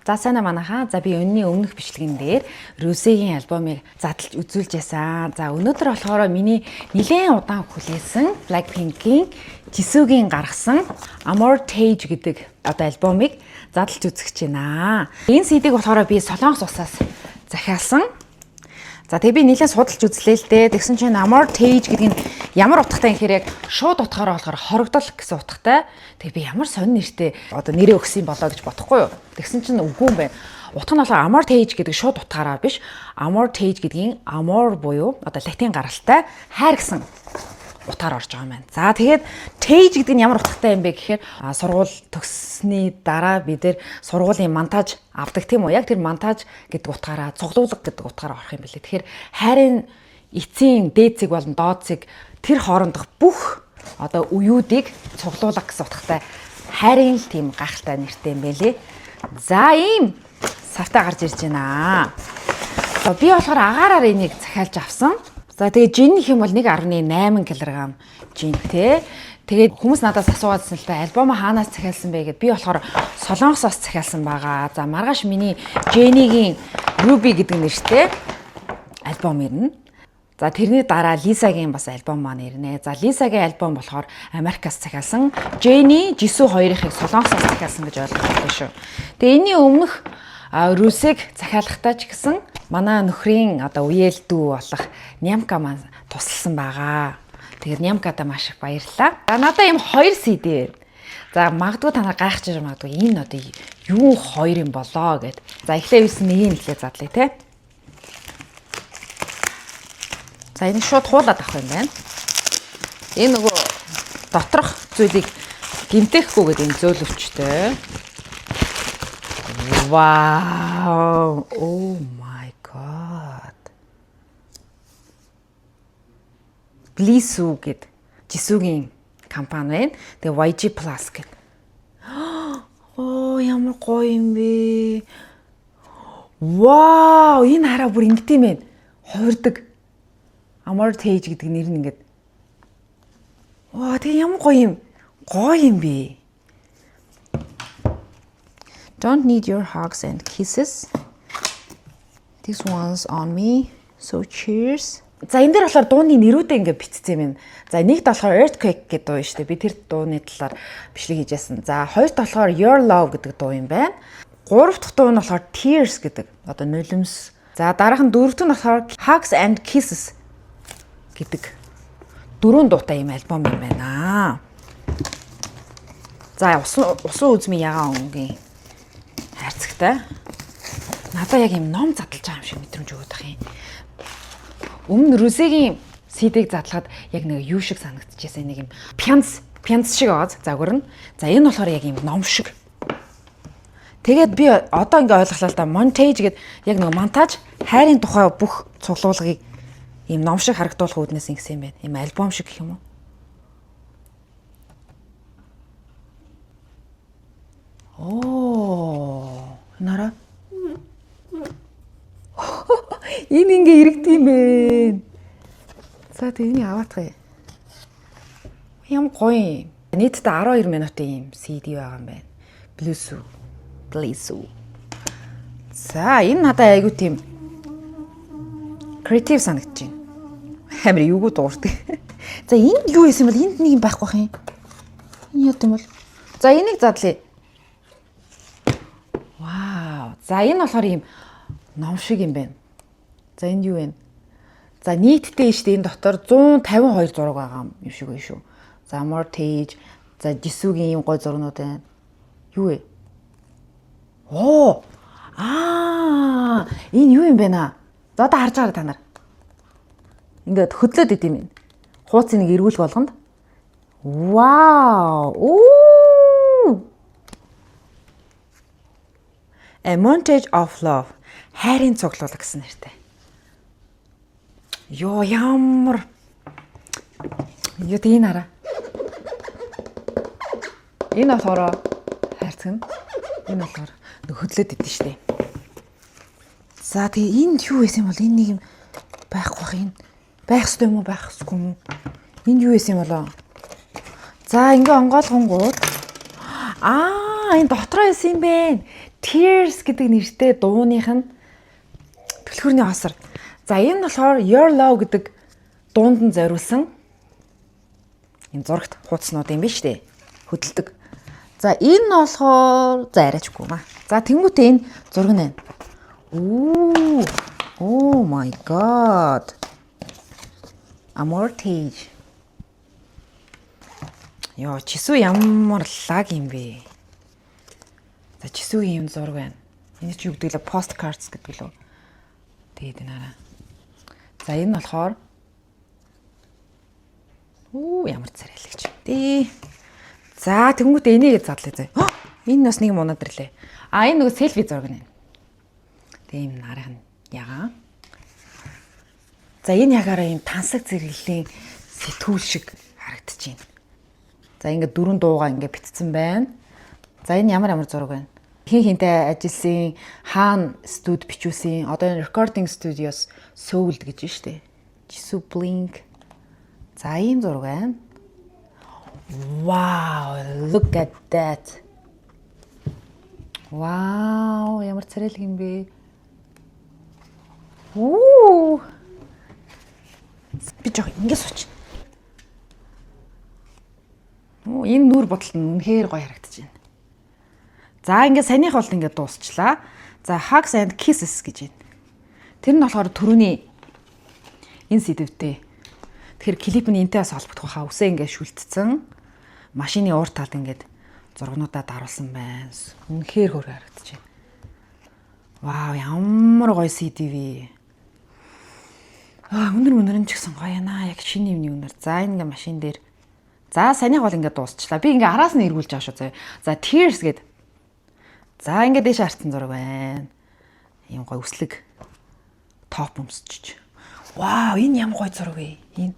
За сайн манайхаа. За би өнөөний өмнөх бичлэгэн дээр Rosé-гийн альбомыг задлж үзүүлж байсан. За өнөөдөр болохоор миний нэлээд удаан хүлээсэн Blackpink-ийн Jisooгийн гаргасан Amortage гэдэг альбомыг задлж үзэж байна. Энэ CD-г болохоор би Солонгос улсаас захиалсан. За тэгээ би нэлээд судалж үзлээ л дээ. Тэгсэн чинь Amortage гэдэг нь ямар утгатай юм хэрэг шууд утгаараа болохоор хорогдол гэсэн утгатай. Тэгээ би ямар сонир нэртэй нэрээ өгсөн болоо гэж бодохгүй юу. Тэгсэн чинь үгүй юм байна. Утга нь болохоор Amortage гэдэг шууд утгаараа биш. Amortage гэдгийн amor буюу латин гаралтай хайр гэсэн утгаар орж байгаа юм байна. За тэгээд Tage гэдэг нь ямар утгатай юм бэ гэхээр сургууль төгссөний дараа бид нэр сургуулийн монтаж авдаг тийм үү? Яг тэр монтаж гэдэг утгаараа цуглуулга гэдэг утгаараа орох юм билээ. Тэгэхээр хайрын эцсийн дээд зэг болон доод зэг тэр хоорондох бүх уюудыг цуглуулга гэсэн утгатай хайрын л тийм гайхалтай нэртэй юм байлээ. За ийм савтаа гарч ирж байна. Би болохоор агаараар энийг захиалж авсан. За тэгээ жин гэх юм бол 1.8 кг жин те. Тэгээд хүмүүс надаас асуугаадсэн л та альбомоо хаанаас захиалсан бэ гэд би болохоор Солонгосоос захиалсан байгаа. За маргааш миний Jenny-гийн Ruby гэдэг нэртэй альбом ирнэ. За тэрний дараа Lisa-гийн бас альбом маань ирнэ. За Lisa-гийн альбом болохоор Америкаас захиалсан. Jenny, Jisoo хоёрыг Солонгосоос захиалсан гэж ойлгох байх шүү. Тэгээ энэний өмнөх Rosé-г захиалахдаа ч гэсэн манай нөхрийн үеэл дүү болох Нямка маань тусалсан байгаа. Тэгээд Нямкадаа маш их баярлалаа. За надаа ийм 2 CD. За магадгүй та нар гайхаж магадгүй энэ юу 2 юм болоо гэд. За эхлээ юусэн нэг нь хэлээ задлаа те. За энийг шууд хуулаад авах юм байна. Энэ нөгөө доторх зүйлийг гимтэхгүй гэдэг энэ зөөлөвчтэй. Wow! Oh my god. Blisu гэд Jisooгийн компани байна. Тэгээ YG Plus гэд. Оо ямар гоё юм бэ. Wow, энэ хараа бүр ингэдэм байх. Хувирдаг. Amortage гэдэг нэр нь ингэдэг. Ваа, тэгээ ямар гоё юм. Гоё юм бэ. Don't need your hugs and kisses. This one's on me. So cheers. За энэ дээр болохоор дууны нэрүүдээ ингээд бичсэн юм. За нэгт болохоор Earthquake гэдэг дуу шүү дээ. Би тэр дууны талаар бичлэг хийжсэн. За хоёрт болохоор Your Love гэдэг дуу юм байна. Гурав дахь дуу нь болохоор Tears гэдэг нулимс. За дараах нь дөрөвт нь болохоор Hugs and Kisses гэдэг 4 дуутай юм альбом юм байна. За усан үзмийн ягаан өнгийн хайрцагтай. Надаа яг юм ном задлаж байгаа юм шиг мэдрэмж өгöd байх юм. Өмнө Rosé-гийн CD-г задлахад яг нэг юу шиг санагдчихсэн нэг юм пянц шиг аваад загварна. За энэ болохоор яг юм ном шиг. Тэгээд би одоо ингээ ойлголоо л да montage гэдэг яг нэг монтаж хайрын тухай бүх цуглуулгыг ийм ном шиг харагдуулах үүднээс ингэсэн юм байна. Ийм альбом шиг гэх юм уу? Оо, нараа. Энэ ингээ иргэд юм бэ. За тэгний аваатгая. Ямар гоё юм. Нийтдээ 12 минутын юм CD байгаа юм байна. Blisu. За энэ надад айгу тийм креатив санагдаж байна. Амар юугүй дуурдаг. За энд юу байсан бол энд нэг юм байхгүй бах юм. Энэ яд юм бол. За энийг задлаа. Вау. За энэ болохоор юм ном шиг юм байна. За энд юу вэ? За нийтдээ штэ энэ дотор 152 зураг байгаа юм шиг байна шүү. За Amortage, за Jisooгийн юм гой зургнууд байна. Юу вэ? Оо! Энэ юу юм бэ наа? За одоо харж байгаа та нар. Ингээд хөдлөөд идэм юм. Хууцын нэг эргүүл болгонд. Вау! Оо! A Montage of Love. Хайрын цуглуулга гэсэн нэртэй. Йоо ямар. Юу тийм хараа. Энэ болохоор хайрцаг нь. Энэ болохоор хөдлөөд идэв штэ. За тэгээ энд юу байсан бол энэ нэг юм байхгүй бах энэ. Байх ёстой юм уу, байх ёсгүй юм уу? Энд юу байсан болоо? За ингээ онгойлгонгууд Энэ дотроо байсан юм бэ. Tears гэдэг нэртэй дууных нь түлхүүрний хосор. За энэ болохоор Your Love гэдэг дуунд нь зориулсан энэ зурагт хуудснууд юм биш үү? Хөдөлдөг. За энэ нь болохоор за арайчгүй маа. За тэнгуүтээ энэ зураг нь байна. Oh my god. Amortage. Яа, чисүү ямар лаг юм бэ? За чисүүгийн юм зураг байна. Энэ чи юу гэдэг лээ? Postcards гэдэг лөө. Тэгээд энэ араа. За энэ нь болохоор ямар царайлагч. Тий. За тэнгуүтээ энийг задлаа заа. Энэ бас нэг мунаад ирлээ. Энэ нөгөө селфи зураг нь. Тийм нарах нь ягаа. За энэ ягаараа юм тансаг зэрэглэлийн сэтгүүл шиг харагдаж байна. За ингээд дөрөв дуугаа ингээд битцсэн байна. За энэ ямар зураг байна? Хинтэй ажилласан хаана студ бичүүлсэн. Одоо энэ recording studios Seoul гэж байна шүү дээ. Jisoo Blink. За ийм зураг байна. Wow, look at that. Wow, ямар царайлаг юм бэ? Би жоо ингэ сууч. Энэ нүур бодолт нь үнэхээр гоё харагдаж байна. За ингээд саяных бол ингээд дуусчлаа. За Hugs and Kisses гэж байна. Тэр нь болохоор түрүүний энэ сэдвтэй. Тэгэхээр клип нь энтэй бас холбогдох хаа. Үсээ ингээд шүлтцэн. Машины урд талд ингээд зургнуудаа даруулсан байна. Үнэхээр хөөр харагдаж байна. Вау, ямар гоё CDV. Өнөр нь ч гэсэн гоё яана. Яг шинэ юмны өнөр. За энэ ингээд машин дээр. За саяных бол ингээд дуусчлаа. Би ингээд араас нь эргүүлж байгаа шүү заяа. За Tears гээд. За ингээд дэше харцсан зураг байна. Ийм гоё үслэг топ өмсчиж. Вау, энэ ямар гоё зураг вэ? Энэ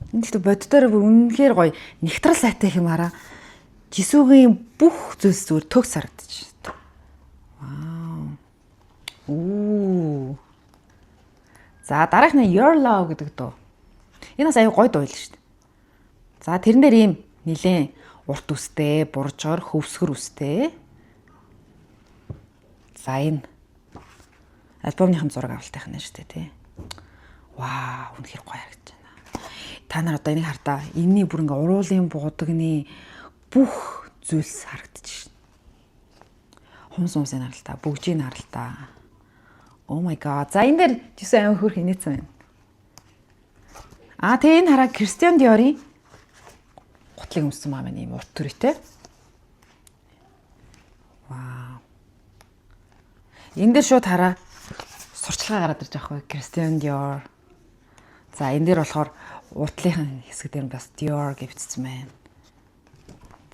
гэхдээ боддоор үнэхээр гоё нэгтрал сайтай юм араа. Жисүүгийн бүх зүйлс зүгээр төгс харагдаж байна. Вау. За дараах нь Your Love гэдэг дуу. Энэ бас аюу гоё дуу л шүү дээ. За тэрэн дээр ийм нилээн урт үстэй, буржгар, хөвсгөр үстэй. За энэ альбомныхын зураг авалтынх нь шүү дээ, тий. Вау, үнэхээр гоё харагдаж байна. Та нар одоо энийг хартаа. Энэний бүр ингээ уруулын буудагны бүх зүйлс харагдаж байна. Хумсыг харалтаа, бүгжийг харалтаа. Oh my god. За энэ дээр жишээ аим хөрх инээсэн байна. Тэгээ энэ хараа Christian Dior-ийн гутлыг өмссөн маа минь ийм урт төрөйтэй. Вау. Энэ дээр шууд хараа сурчлагаа гараад ирж байгаа байхгүй Christian Dior. За энэ дээр болохоор уртлынхын хэсэг дээр бас Dior гэж бичсэн байна.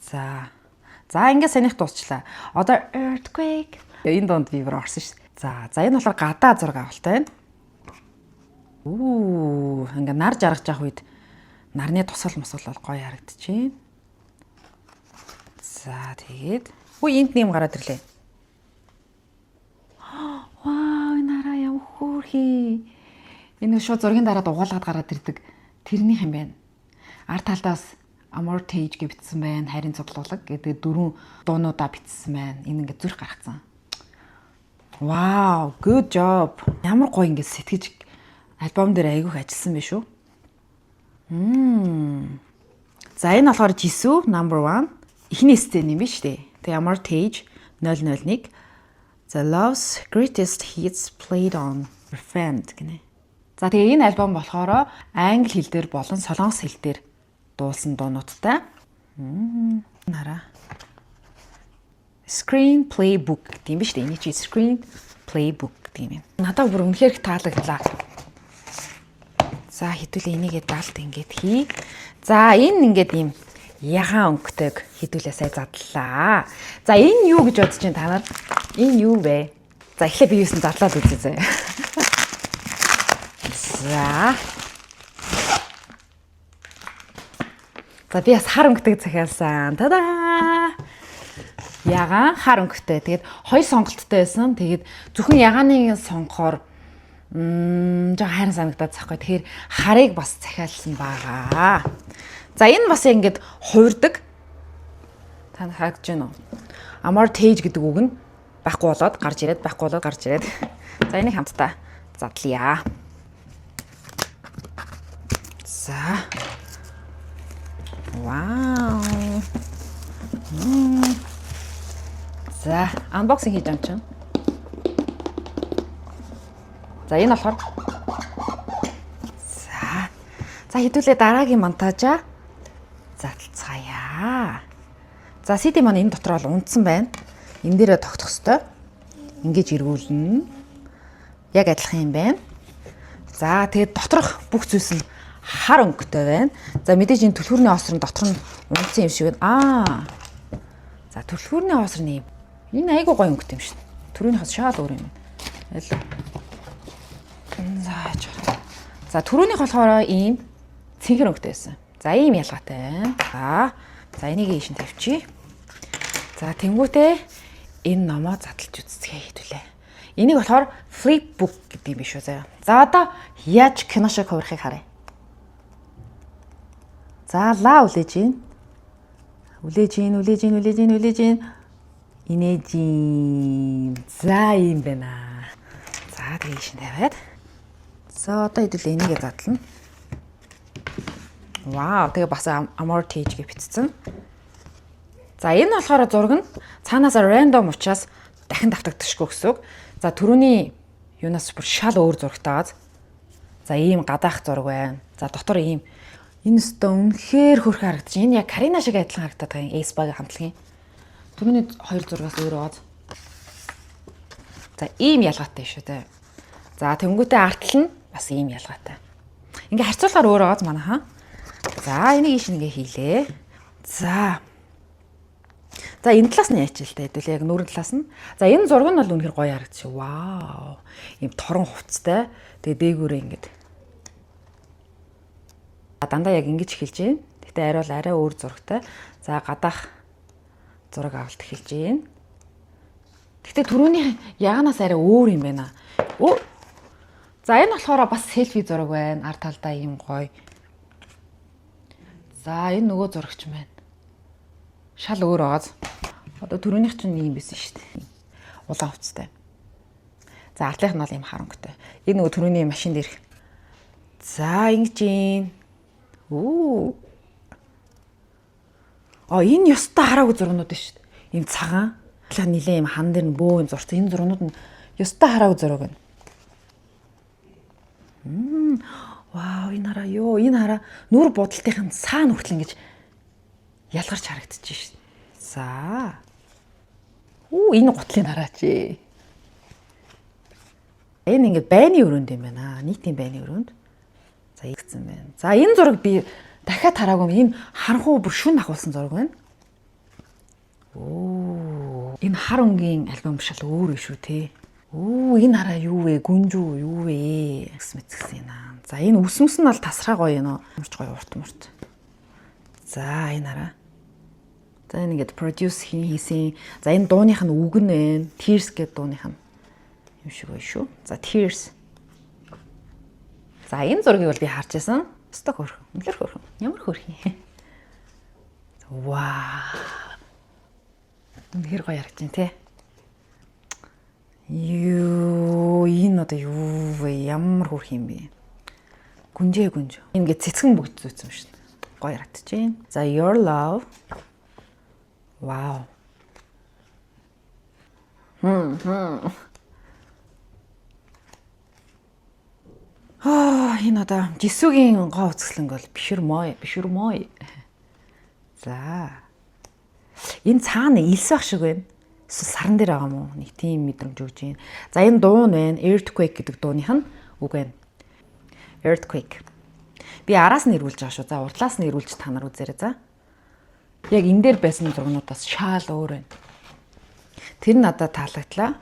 За ингээд санийх дуусчлаа. Одоо Earthquake. Энэ донд би бүр орсон шүү дээ. За энэ болохоор гадаа зураг авалтай байна. Ингээд нар жаргаж явах үед нарны тусгал мосгол бол гоё харагдчихээн. За тэгээд энд нэм гараад ирлээ. Вау, энэ хараа ямар хөөрхий. Энэ шууд зургийн дараа угаалгаад гараад ирдэг. Тэрнийх юм байна. Ард талдаас Amortage гэж бичсэн байна. Хайрын цуглуулга гэдэг дөрвөн дуунуудаа бичсэн байна. Энэ ингээд зүрх гаргацсан. Wow, good job. Ямар гоё ингээд сэтгэж альбом дээр айгүйх ажилласан биш үү? За энэ болохоор Jisoo number 1. Эхний стен юм биш үү? Тэгээ Amortage 001. The Love's Greatest Hits Played on Refund гэнэ. За тэгээ энэ альбом болохоор англи хэл дээр болон солонгос хэл дээр дуулсан дуунуудтай. Нараа. Screen Playbook гэдэг юм биш үү? Эний чи Screen Playbook гэдэг юм. Надад бүр үнэхээр таалагдлаа. За хэдүүлээ энийгээ даалт ингээд хий. За энэ ингээд ийм ягаан өнгөтэйг хэдүүлээ сая задлаа. За энэ юу гэж бодож байна та нар? Энэ юу вэ? За эхлээ би юусэн задлаад үзье заяа. За би бас хар өнгөтэйг захиалсан. Тадаа! Ягаан хар өнгөтэй. Тэгээд хоёр сонголттой байсан. Тэгээд зөвхөн ягааны сонгохоор жоо хайран санагдаад захгүй. Тэгэхээр харыг бас захиалсан байгаа. За энэ бас ингэж хуурдаг. Та харагдаж байна уу? Amortage гэдэг үг нь байхгүй болоод гарч ирээд. За энийг хамтдаа задлая. За. Вау. За, unboxing хийж амчин. За энэ болохоор. За хэдүүлээ дараагийн монтажа задлцгаая. За CD маань энэ дотор бол унтсан байна. Энэ дээрээ тогтох ёстой. Ингэж эргүүлнэ. Яг адилхан юм байна. За тэгээд доторх бүх зүйлс нь хар өнгөтэй байна. За мэдээж энэ түлхүүрний хоосрын дотор нь унтсан юм шиг байна. За түлхүүрний хоосрын юм. Энэ айгуу гоё өнгөтэй юм шин. Түрүүний хоос шал өөр юм байна. За түрүүнийх болохоор ийм цэнхэр өнгөтэй байсан. За ийм ялгаатай байна. За энийг ийшин тавьчих. За тэнгуүтээ энэ номоо задлж үзцгээе хэдүүлээ. Энийг болохоор flipbook гэдэг юм биш үү заяа. За одоо яаж кино шиг хувирахыг харъя. За ла үлээж гин. Инээж гин. За ийм байна. За тэгээ ийшин тавиад. За одоо хэдүүлээ энийгээ задлана. Вау, тэгээ бас amortage гэж бичсэн. За энэ болохоор зураг нь цаанаас random учраас дахин давтагдчихгүй гэсэн үг. За түрүүний юунаас бүр шал өөр зурагтайгаас. За ийм гадаах зураг байна. За дотор ийм энэ өстө үнэхээр хөрх харагдаж. Энэ яг Карина шиг адилхан харагдаад байгаа юм. Ace-баг хамтлагийн. Түрүүний хоёр зурагаас өөр байгаа. За ийм ялгаатай шүү дээ. За тэнгуүтээ артл нь бас ийм ялгаатай. Ингээ харьцуулахаар өөр байгаа манай хаа. За энийг ийш нэгэ хийлээ. За энэ талаас нь яач л та хэдүүл яг нүүрэн талаас нь. За энэ зураг нь бол үнэхээр гоё харагдчих. Вау. Ийм торон хувцастай. Тэгээ дээгүүрээ ингэж. Дандаа яг ингэж эхэлж байна. Гэтэ арай өөр зурагтай. За гадаах зураг авалт эхэлж байна. Гэтэ түрүүний яганаас арай өөр юм байна. За энэ болохоор бас селфи зураг байна. Ард талдаа ийм гоё. За энэ нөгөө зурагч байна. Шал өөр байгаа. Одоо түрүүнийх чинь ийм байсан шүү дээ. Улаан хувцастай. За артлынх нь бол ийм харанхтай. Энэ нөгөө түрүүний машин дээрх. За ингэж юм. Энэ ёстой хараагүй зургнууд шүү дээ. Ийм цагаан. Талаа нилээ ийм хан дээр нь бөө юм зурсан. Энэ зургнууд нь ёстой хараагүй зураг байна. Вау, энэ хараа ёо, энэ хараа нүур будалтын цаана хүртэл ингэж ялгарч харагдчих шин. За. Энэ гутлыг хараач. Энэ ингэ байны өрөөнд юм байна. Нийтийн байны өрөөнд. За ийгцэн байна. За энэ зураг би дахиад хараагүй юм. Энэ харанхуу бүр шүн ахуулсан зураг байна. Энэ хар өнгийн альбом шал өөр шүү те. Энэ хараа юу вэ? Гүнжүү юу вэ? Гэсмэцгсэн юм. За энэ үсмэс нь бол тасраа гоё юм уу? Мөрч гоё урт. За энэ хараа. За энэ ингээд produce хийсэн. За энэ дууных нь үг нь байна. Tears гэдэг дууных нь юм шиг гоё шүү. За Tears. За энэ зургийг бол би харж байсан. Өстой хөөрхөн. Үнэхээр хөөрхөн. Ямар хөөрхөн. Вау. Үнэхээр гоё харагдаж байна те. Энэ одоо юу вэ? Ямар хөрх юм бэ? Гүнжээ. Ингээд цэцгэн бүгд зүйцсэн шүү дээ. Гоё харагдаж байна. За Your Love. Вау. Энэ одоо Жисүүгийн гоо үзэсгэлэнг бол бишүр мой. За. Энэ цаана илсэх шиг байна. Саран дээр байгаа мó нэг тийм мэдрэмж өгч байна. За энэ дуу нь байна. Earthquake гэдэг дууных нь үг байна. Earthquake. Би араас нь ирүүлж байгаа шүү. За уртлаас нь ирүүлж та нар үзээрэй за. Яг энэ дээр байсан зургнуудаас шал өөр байна. Тэр надад таалагдлаа.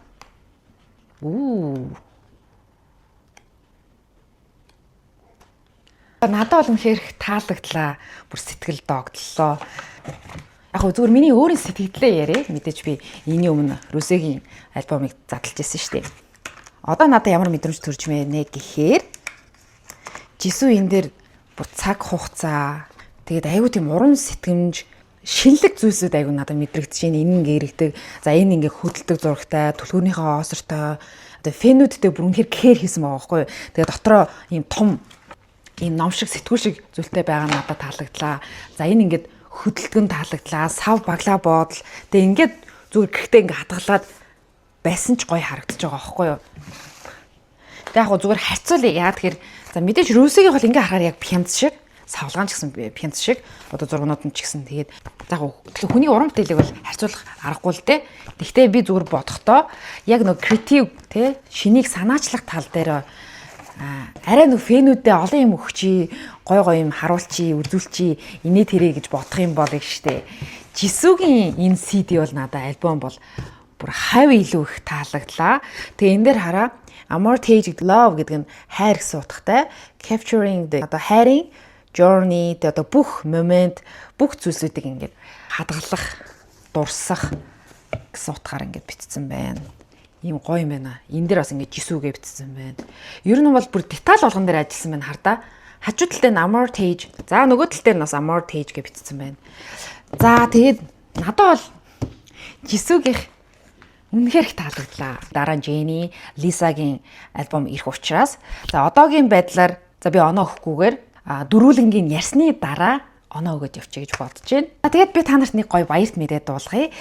Надад бол үнэхээр таалагдлаа. Бүр сэтгэл догтлоо. Яг зүгээр миний өөрийн сэтгэлдээ яриа. Мэдээж би энэний өмнө Rosé-гийн альбомыг задлж ирсэн шүү дээ. Одоо надад ямар мэдрэмж төрж байна гэхээр Jisoo энэ дээр бүр цаг хугацаа тэгээд аюу тийм урам сэтгэмж шинэлэг зүйлсүүд айгүй надад мэдрэгдэж байна. Энэ ингээ иргэдэг. За энэ ингээ хөдөлдөг зурагтай, түлхүүрийнхээ оосортой, одоо фэнүүдтэй бүр үнэхээр кэр хийсэн байгаа байхгүй юу. Тэгээ дотроо ийм том ийм ном шиг сэтгүүл шиг зүйлтэй байгаа нь надад таалагдлаа. За энэ ингээд хөдөлгөн таалагдлаа, сав баглаа боодол. Тэгээ ингээд зүгээр гэртээ ингээ хадгалаад байсан ч гоё харагдаж байгаа байхгүй юу. Тэгээ яг гоо зүгээр харьцуулъя. Яа тэгэхээр за мэдээж Русигийн бол ингээ харахаар яг пянц шиг, савлгаан ч гэсэн пянц шиг, одоо зургнууд нь ч гэсэн тэгээд за хүний уран бүтээлийг бол харьцуулах аргагүй л дээ. Гэхдээ би зүгээр бодохдоо яг нэг креатив те шинийг санаачлах тал дээр арай нэг фэнүүдээ олон юм өгчий, гой юм харуулчий, үзүүлчий, инээ тэрэ гэж бодох юм бол их штэ. Жисүүгийн энэ CD бол надад альбом бол бүр хав илүү их таалагдлаа. Тэгээ энэ дээр хараа Amortage Love гэдэг нь хайр гэсэн утгатай. Capturing the одоо хайрын journey одоо бүх момент, бүх зүйлсүүдийг ингээд хадгалах, дурсах гэсэн утгаар ингээд бичсэн байна. Ийм гоё юм байна. Энэ дээр бас ингээд жисүүгээ бичсэн байна. Ер нь бол бүр деталь болгон дээр ажилласан байна хардаа. Хажуу тал дээр Amortage. За нөгөө тал дээр бас Amortage гэж бичсэн байна. За тэгээд надад бол жисүүгийнх үнэхээр их таалагдлаа. Дараа нь Jenny, Lisa-гийн альбом ирэх учраас за одоогийн байдлаар за би оноо өгөхгүйгээр дөрүүлэнгийн ярьсны дараа оноо өгөөд явчих гэж бодож байна. Тэгээд би та нарт нэг гоё баярт мэдээ дуулгая.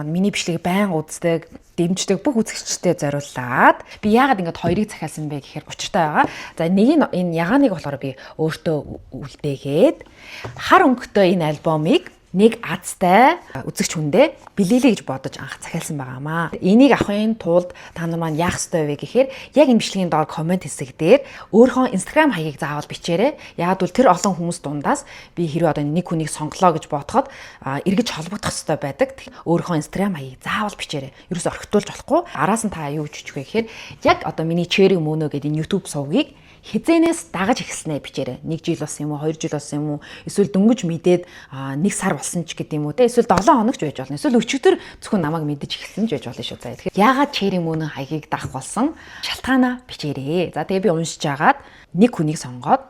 Миний бичлэгийг байнга үздэг, дэмждэг бүх үзэгчдэд зориуллаад би яагаад ингэж хоёрыг захиалсан бэ гэхээр учиртай байгаа. За нэг нь энэ ягааныг болохоор би өөртөө үлдээгээд хар өнгөтэй энэ альбомыг нэг азтай үзэгч хүндээ билээлээ гэж бодож анх захиалсан байгаамаа. Энийг авахын тулд та нар маань яах ёстой вэ гэхээр яг энэ бичлэгийн доор комент хэсэг дээр өөрийнхөө Instagram хаягийг заавал бичээрэй. Яагад бол тэр олон хүмүүс дундаас би хэрвээ одоо нэг хүнийг сонглоо гэж бодоход эргэж холбогдох ёстой байдаг. Өөрийнхөө Instagram хаягийг заавал бичээрэй. Ерөөс орхитуулж болохгүй. Араас нь та юу гэж бичих вэ гэхээр яг одоо миний Cherry Mono гэдэг энэ YouTube сувгийг хизэнээс дагаж эхэлснэ бичээрэй. 1 жил болсон юм уу, 2 жил болсон юм уу? Эсвэл дөнгөж мэдээд 1 сар болсон ч гэдэг юм уу те. Эсвэл 7 хоног ч байж болно. Эсвэл өчигдөр зөвхөн намайг мэдэж эхэлсэн ч байж болно шүү. За тэгэхээр яагаад Cherry Mono хаягийг дагах болсон шалтгаанаа бичээрэй. За тэгээ би уншиж агаад нэг хүнийг сонгоод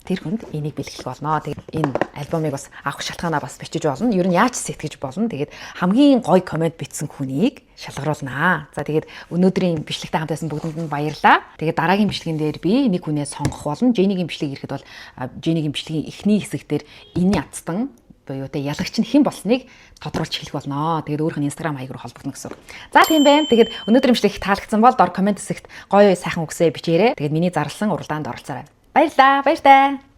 тэр хүнд энийг бэлгэлэх болно. Тэгээд энэ альбомыг бас авах шалтгаанаа бас бичиж болно. Ер нь яаж сэтгэж болно. Тэгээд хамгийн гоё комент бичсэн хүнийг шалгаруулнаа. За тэгээд өнөөдрийн бичлэгтэй хамт байсан бүгдэнд нь баярлалаа. Тэгээд дараагийн бичлэгэн дээр би нэг хүнээ сонгох болно. Jenny-гийн бичлэг ирэхэд бол Jenny-гийн бичлэгийн эхний хэсэг дээр энэ ядтан буюу тэ ялагч нь хэн болсныг тодруулж хэлэх болно. Тэгээд өөрийнх нь Instagram хаяг руу холбогдно гэсэн үг. За тийм байна. Тэгээд өнөөдрийн бичлэг таалагдсан бол доор комент хэсэгт гоё сайхан үгсээ бичээрэй. Тэгээд миний зарласан уралдаанд оролцоорой. Баярлалаа. Баяртай.